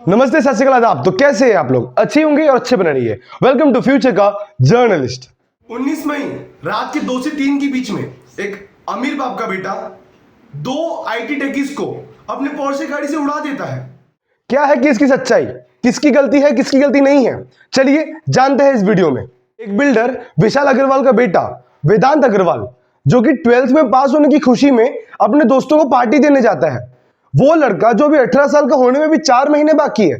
नमस्ते, सत श्री अकाल, आदाब। तो कैसे हैं आप लोग? अच्छे होंगे और अच्छे बने रहिए। वेलकम टू फ्यूचर का जर्नलिस्ट। 19 मई रात के 2 से 3 के बीच में एक अमीर बाप का बेटा 2 आईटी टेकीज को अपने पोर्शे गाड़ी से उड़ा देता है। क्या है कि इसकी सच्चाई, किसकी गलती है, किसकी गलती नहीं है, चलिए जानते हैं इस वीडियो में। एक बिल्डर विशाल अग्रवाल का बेटा वेदांत अग्रवाल, जो कि 12th में पास होने की खुशी में अपने दोस्तों को पार्टी देने जाता है। वो लड़का जो भी 18 साल का होने में भी 4 महीने बाकी है,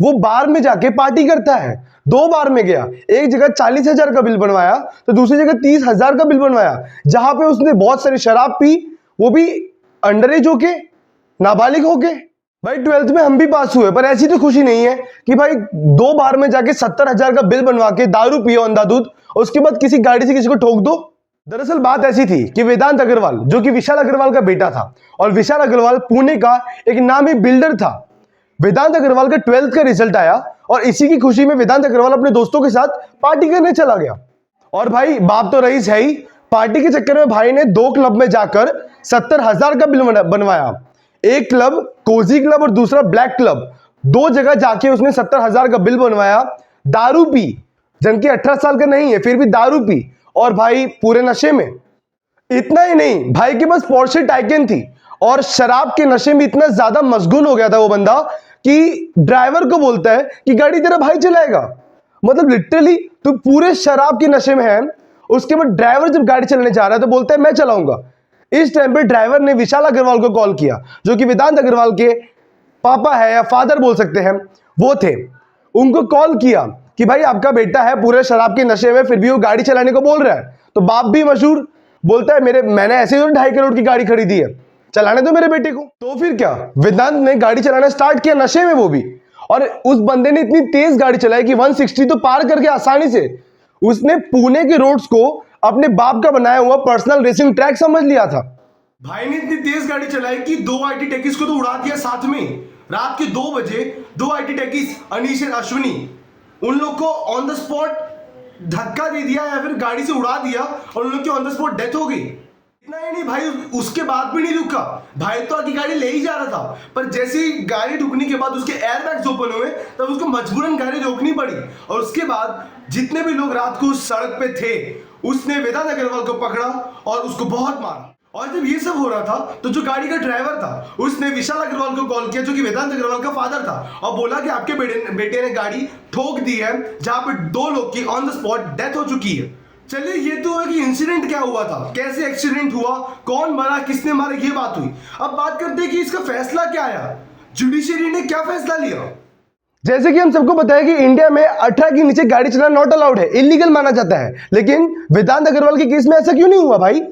वो बार में जाके पार्टी करता है। 2 बार में गया, एक जगह 40,000 का बिल बनवाया तो दूसरी जगह 30,000 का बिल बनवाया, जहां पे उसने बहुत सारी शराब पी, वो भी अंडर एज होके, नाबालिग होके। भाई 12th में हम भी पास हुए, पर ऐसी तो खुशी नहीं है कि भाई 2 बार में जाके 70,000 का बिल बनवा के दारू पियो अंधाधुंध, उसके बाद किसी गाड़ी से किसी को ठोक दो। दरअसल बात ऐसी थी कि वेदांत अग्रवाल, जो कि विशाल अग्रवाल का बेटा था, और विशाल अग्रवाल पुणे का एक नामी बिल्डर था। वेदांत अग्रवाल का 12th का रिजल्ट आया और इसी की खुशी में वेदांत अग्रवाल अपने दोस्तों के साथ पार्टी करने चला गया। और भाई बाप तो रईस है ही, पार्टी के चक्कर में भाई ने 2 क्लब में जाकर 70,000 का बिल बनवाया। एक क्लब कोजी क्लब और दूसरा ब्लैक क्लब, 2 जगह जाके उसने 70,000 का बिल बनवाया। दारू पी, जबकि 18 साल का नहीं है, फिर भी दारू पी, और भाई पूरे नशे में। इतना ही नहीं, भाई के पास पोर्शे टाइकन थी और शराब के नशे में इतना ज्यादा मशगूल हो गया था वो बंदा कि ड्राइवर को बोलता है कि गाड़ी तेरा भाई चलाएगा। मतलब लिटरली तू पूरे शराब के नशे में है, उसके बाद ड्राइवर जब गाड़ी चलाने जा रहा है तो बोलता है मैं चलाऊंगा। इस टाइम पे ड्राइवर ने विशाल अग्रवाल को कॉल किया, जो कि वेदांत अग्रवाल के पापा है या फादर बोल सकते हैं, वो थे। उनको कॉल किया कि भाई आपका बेटा है पूरे शराब के नशे में, फिर भी वो गाड़ी चलाने को बोल रहा है। तो बाप भी मशहूर, बोलता है मैंने ऐसे ही 2.5 करोड़ की गाड़ी खरीदी है, चलाने दो मेरे बेटे को। तो फिर क्या, वेदांत ने गाड़ी चलाना स्टार्ट किया नशे में, वो भी। और उस बंदे ने इतनी तेज गाड़ी चलाई कि 160 तो पार करके आसानी से उसने पुणे के रोड्स को अपने बाप का बनाया हुआ पर्सनल रेसिंग ट्रैक समझ लिया था। भाई ने इतनी तेज गाड़ी चलाई कि 2 आईटी टेकीज को तो उड़ा दिया साथ में। रात के 2 बजे 2 आईटी टेकीज अनीश और अश्विनी, उन लोग को ऑन द स्पॉट धक्का दे दिया या फिर गाड़ी से उड़ा दिया और उन लोग की ऑन द स्पॉट डेथ हो गई। इतना ही नहीं भाई, उसके बाद भी नहीं रुका। भाई तो आगे गाड़ी ले ही जा रहा था, पर जैसे ही गाड़ी रुकने के बाद उसके एयरबैग्स ओपन हुए तब उसको मजबूरन गाड़ी रोकनी पड़ी। और उसके बाद जितने भी लोग रात को उस सड़क पे थे, उसने वेदांत अग्रवाल को पकड़ा और उसको बहुत मारा। और जब ये सब हो रहा था तो जो गाड़ी का ड्राइवर था उसने विशाल अग्रवाल को कॉल किया, जो कि वेदांत अग्रवाल का फादर था, और बोला कि आपके बेटे ने गाड़ी ठोक दी है, जहां पे 2 लोग की ऑन द स्पॉट डेथ हो चुकी है। चलिए ये तो है कि इंसिडेंट क्या हुआ था, कैसे एक्सीडेंट हुआ, कौन मरा, किसने मारा, ये बात हुई। अब बात करते हैं कि इसका फैसला क्या आया, जुडिशरी ने क्या फैसला लिया। जैसे कि हम सबको पता है कि इंडिया में 18 के नीचे गाड़ी चलाना नॉट अलाउड है, इलीगल माना जाता है। लेकिन वेदांत अग्रवाल के केस में ऐसा क्यों नहीं हुआ भाई?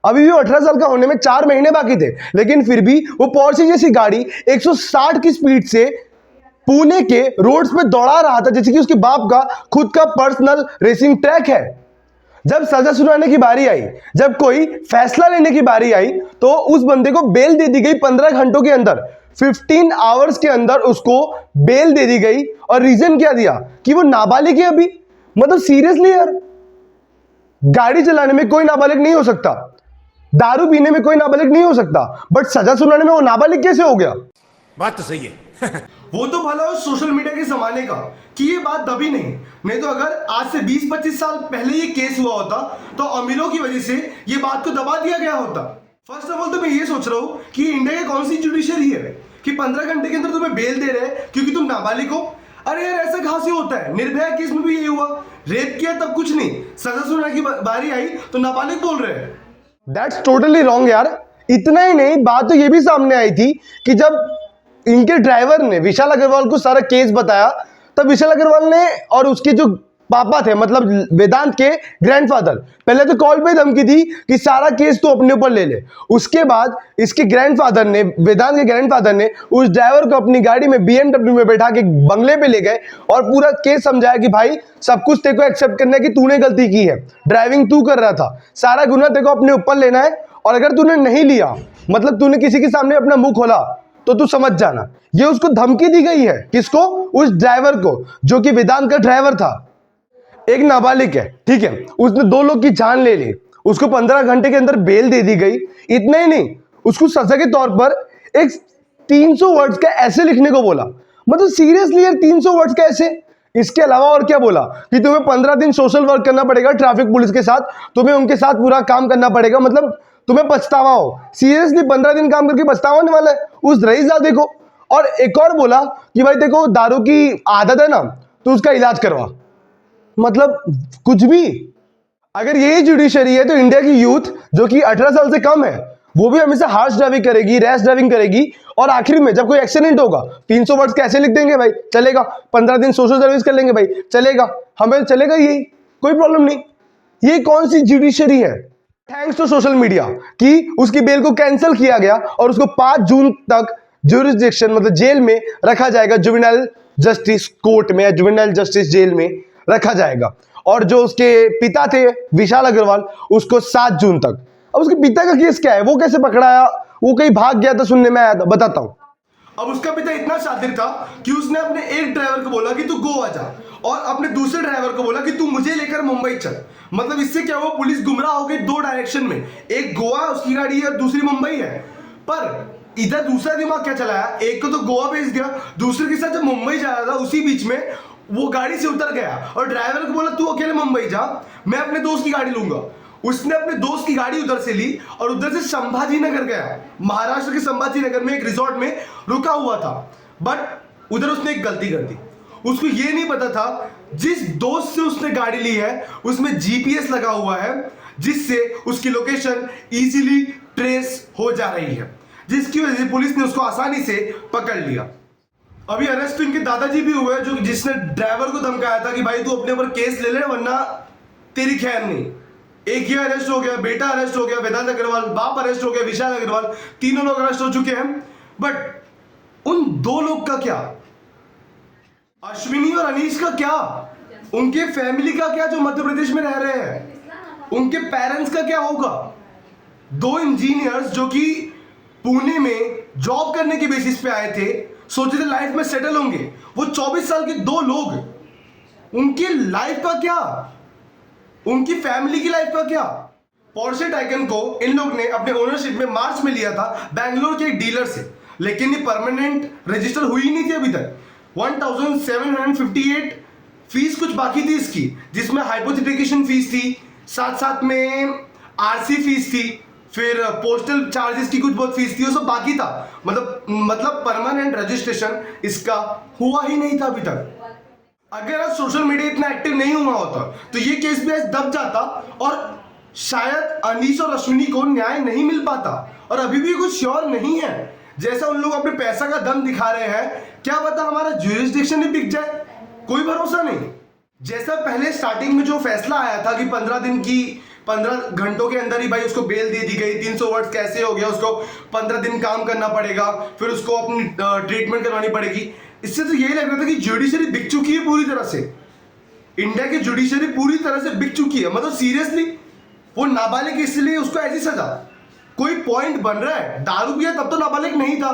अभी भी वो 18 साल का होने में 4 महीने बाकी थे, लेकिन फिर भी वो पोर्शे जैसी गाड़ी 160 की स्पीड से पुणे के रोड्स पे दौड़ा रहा था, जैसे कि उसके बाप का खुद का पर्सनल रेसिंग ट्रैक है। जब सजा सुनाने की बारी आई, जब कोई फैसला लेने की बारी आई, तो उस बंदे को बेल दे दी गई 15 घंटों के अंदर, 15 आवर्स के अंदर उसको बेल दे दी गई। और रीजन क्या दिया कि वो नाबालिग है अभी। मतलब सीरियसली यार, गाड़ी चलाने में कोई नाबालिग नहीं हो सकता, दारू पीने में कोई नाबालिग नहीं हो सकता, बट सजा सुनाने में वो नाबालिग कैसे हो गया? बात तो सही है। वो तो भला उस सोशल मीडिया के जमाने का कि ये बात दबी नहीं तो अगर आज से 20-25 साल पहले ये केस हुआ होता तो अमीरों की वजह से ये बात को दबा दिया गया होता। फर्स्ट ऑफ ऑल तो मैं ये सोच रहा हूँ कि इंडिया की कौन सी जुडिशरी है कि 15 घंटे के अंदर तुम्हें बेल दे रहे हैं क्योंकि तुम नाबालिग हो। अरे यार ऐसा कहां से होता है? निर्भया केस में भी यही हुआ, रेप किया तब कुछ नहीं, सजा सुनाने की बारी आई तो नाबालिग बोल रहे हैं। दैट्स टोटली रॉन्ग यार। इतना ही नहीं, बात तो ये भी सामने आई थी कि जब इनके ड्राइवर ने विशाल अग्रवाल को सारा केस बताया, तब विशाल अग्रवाल ने और उसके जो पापा थे, मतलब वेदांत के ग्रैंडफादर, पहले तो कॉल पे धमकी दी कि सारा केस तो अपने ऊपर ले ले। उसके बाद इसके ग्रैंडफादर ने, वेदांत के ग्रैंडफादर ने उस ड्राइवर को अपनी गाड़ी में BMW में बैठा के बंगले पे ले गए और पूरा केस समझाया कि भाई सब कुछ तेरे को एक्सेप्ट करना है कि तूने गलती की है, ड्राइविंग तू कर रहा था, सारा गुना तेरे को अपने ऊपर लेना है, और अगर तूने नहीं लिया, मतलब तूने किसी के सामने अपना मुंह खोला, तो तू समझ जाना। ये उसको धमकी दी गई है। किसको? उस ड्राइवर को, जो कि वेदांत का ड्राइवर था। एक नाबालिग है, ठीक है, उसने 2 लोग की जान ले ली, उसको 15 घंटे के अंदर बेल दे दी गई। इतना ही नहीं, उसको सजा के तौर पर एक 300 वर्ड्स का ऐसे लिखने को बोला। मतलब सीरियसली यार 300 वर्ड्स कैसे? इसके अलावा और क्या बोला कि तुम्हें 15 दिन सोशल वर्क करना पड़ेगा ट्रैफिक पुलिस के साथ, तुम्हें उनके साथ पूरा काम करना पड़ेगा, मतलब तुम्हें पछतावा हो। सीरियसली 15 दिन काम करके पछतावा होने वाला है उस रईसजादे को। और एक और बोला कि भाई देखो दारू की आदत है ना तो उसका इलाज करवा। मतलब कुछ भी। अगर यही जुडिशरी है तो इंडिया की यूथ जो कि 18 साल से कम है वो भी हमेशा हार्श ड्राइविंग करेगी, रैश ड्राइविंग करेगी, और आखिर में जब कोई एक्सीडेंट होगा 300 वर्ड्स कैसे लिख देंगे भाई, चलेगा। 15 दिन सोशल सर्विस कर लेंगे भाई, चलेगा, हमें चलेगा, यही कोई प्रॉब्लम नहीं। ये कौन सी जुडिशरी है? थैंक्स टू सोशल मीडिया कि उसकी बेल को कैंसिल किया गया और उसको 5 जून तक ज्यूरिसडिक्शन मतलब जेल में रखा जाएगा, जुवेनाइल जस्टिस कोर्ट में, जुवेनाइल जस्टिस जेल में रखा जाएगा। और जो उसके पिता थे विशाल अग्रवाल, उसको 7 जून तक। अब उसके पिता का केस क्या है, वो कैसे पकड़ाया, वो कहीं भाग गया था, सुनने में आया था, बताता हूं। अब उसका पिता इतना शातिर था कि उसने अपने एक ड्राइवर को बोला कि तू गोवा जा, और अपने दूसरे ड्राइवर को बोला कि तू मुझे लेकर मुंबई चल। मतलब इससे क्या हुआ, पुलिस गुमराह हो गई 2 डायरेक्शन में, एक गोवा उसकी गाड़ी है और दूसरी मुंबई है। पर इधर दूसरा दिमाग क्या चलाया, एक को तो गोवा भेज दिया, दूसरे के साथ जब मुंबई जा रहा था उसी बीच में वो गाड़ी से उतर गया और ड्राइवर को बोला तू अकेले मुंबई जा, मैं अपने दोस्त की गाड़ी लूंगा। उसने अपने दोस्त की गाड़ी उधर से ली और उधर से संभाजी नगर गया। महाराष्ट्र के संभाजी नगर में एक रिजॉर्ट में रुका हुआ था। बट उधर उसने एक गलती कर दी। उसको ये नहीं पता था जिस दोस्त से उसने गाड़ी ली है उसमें जीपीएस लगा हुआ है, जिससे उसकी लोकेशन इजीली ट्रेस हो जा रही है, जिसकी वजह से पुलिस ने उसको आसानी से पकड़ लिया। अभी अरेस्ट तो इनके दादाजी भी हुए जो जिसने ड्राइवर को धमकाया था कि भाई तू अपने ऊपर केस ले ले वरना तेरी खैर नहीं। एक ये अरेस्ट हो गया, बेटा अरेस्ट हो गया वेदांत अग्रवाल, बाप अरेस्ट हो गया विशाल अग्रवाल, तीनों लोग अरेस्ट हो चुके हैं। बट उन 2 लोग का क्या, अश्विनी और अनीश का क्या, उनके फैमिली का क्या जो मध्य प्रदेश में रह रहे हैं, उनके पेरेंट्स का क्या होगा? 2 इंजीनियर्स जो कि पुणे में जॉब करने के बेसिस पे आए थे, सोचे थे लाइफ में सेटल होंगे, वो 24 साल के 2 लोग, उनकी लाइफ का क्या, उनकी फैमिली की लाइफ का क्या? पोर्शे टाइकन को इन लोग ने अपने ओनरशिप में मार्च में लिया था बैंगलोर के एक डीलर से, लेकिन ये परमानेंट रजिस्टर हुई नहीं थी अभी तक। 1758 फीस कुछ बाकी थी इसकी, जिसमें हाइपोथेटिकेशन फीस थी, साथ साथ में आरसी फीस थी, फिर पोस्टल चार्जेस की कुछ बहुत फीस थी, वो सब बाकी था। मतलब परमानेंट रजिस्ट्रेशन इसका हुआ ही नहीं था अभी तक। अगर आज सोशल मीडिया इतना एक्टिव नहीं हुआ होता तो ये केस भी आज दब जाता और शायद अनीश और अश्विनी को न्याय नहीं मिल पाता। और अभी भी कुछ श्योर नहीं है, जैसा उन लोग अपने पैसा का दम दिखा रहे हैं, क्या पता हमारा ज्यूरिसडिक्शन ही बिक जाए, कोई भरोसा नहीं। जैसा पहले स्टार्टिंग में जो फैसला आया था कि 15 घंटों के अंदर ही भाई उसको बेल दे दी गई, 300 वर्ड्स कैसे हो गया, उसको 15 दिन काम करना पड़ेगा, फिर उसको अपनी ट्रीटमेंट करवानी पड़ेगी। इससे तो यही लग रहा था कि जुडिशरी बिक चुकी है पूरी तरह से, इंडिया की जुडिशरी पूरी तरह से बिक चुकी है। मतलब सीरियसली वो नाबालिग इसलिए उसको ऐसी सजा, कोई पॉइंट बन रहा है? दारू पिया तब तो नाबालिग नहीं था,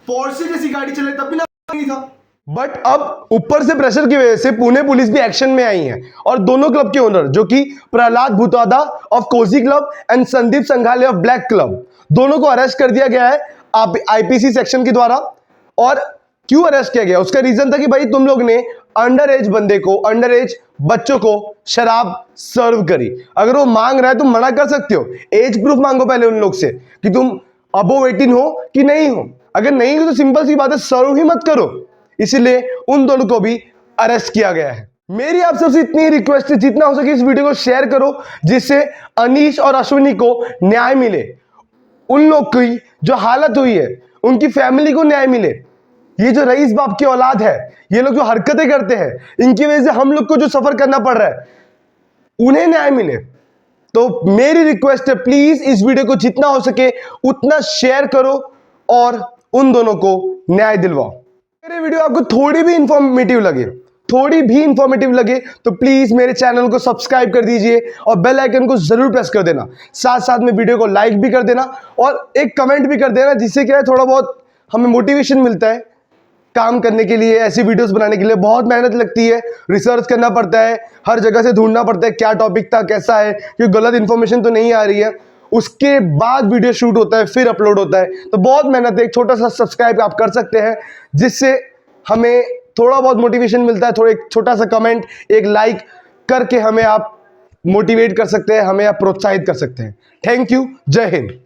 पोर्शे जैसी गाड़ी चले तब भी नाबालिग नहीं था। बट अब ऊपर से प्रेशर की वजह से पुणे पुलिस भी एक्शन में आई है और दोनों क्लब के ओनर जो कि Prahlad Bhutwada of Cozy Club and Sandeep Sanghale of Black Club, दोनों को अरेस्ट कर दिया गया है आईपीसी सेक्शन के द्वारा। और क्यों अरेस्ट किया गया, उसका रीजन था कि भाई तुम लोग ने अंडर एज बंदे को, अंडर एज बच्चों को शराब सर्व करी। अगर वो मांग रहा है तुम मना कर सकते हो, एज प्रूफ मांगो पहले उन लोग से कि तुम अबोव 18 हो कि नहीं हो। अगर नहीं हो तो सिंपल सी बात है, सर्व ही मत करो। इसलिए उन दोनों को भी अरेस्ट किया गया है। मेरी आप सबसे इतनी रिक्वेस्ट है, जितना हो सके इस वीडियो को शेयर करो, जिससे अनीश और अश्विनी को न्याय मिले, उन लोग की जो हालत हुई है उनकी फैमिली को न्याय मिले। ये जो रईस बाप की औलाद है, ये लोग जो हरकतें करते हैं, इनकी वजह से हम लोग को जो सफर करना पड़ रहा है, उन्हें न्याय मिले। तो मेरी रिक्वेस्ट है, प्लीज इस वीडियो को जितना हो सके उतना शेयर करो और उन दोनों को न्याय दिलवाओ। मेरे वीडियो आपको थोड़ी भी इंफॉर्मेटिव लगे तो प्लीज मेरे चैनल को सब्सक्राइब कर दीजिए और बेल आइकन को जरूर प्रेस कर देना। साथ साथ में वीडियो को लाइक भी कर देना और एक कमेंट भी कर देना, जिससे क्या है थोड़ा बहुत हमें मोटिवेशन मिलता है काम करने के लिए। ऐसी वीडियोस बनाने के लिए बहुत मेहनत लगती है, रिसर्च करना पड़ता है, हर जगह से ढूंढना पड़ता है क्या टॉपिक था, कैसा है, क्योंकि गलत इन्फॉर्मेशन तो नहीं आ रही है। उसके बाद वीडियो शूट होता है, फिर अपलोड होता है, तो बहुत मेहनत है। एक छोटा सा सब्सक्राइब आप कर सकते हैं, जिससे हमें थोड़ा बहुत मोटिवेशन मिलता है। थोड़ा एक छोटा सा कमेंट, एक लाइक करके हमें आप मोटिवेट कर सकते हैं, हमें आप प्रोत्साहित कर सकते हैं। थैंक यू, जय हिंद।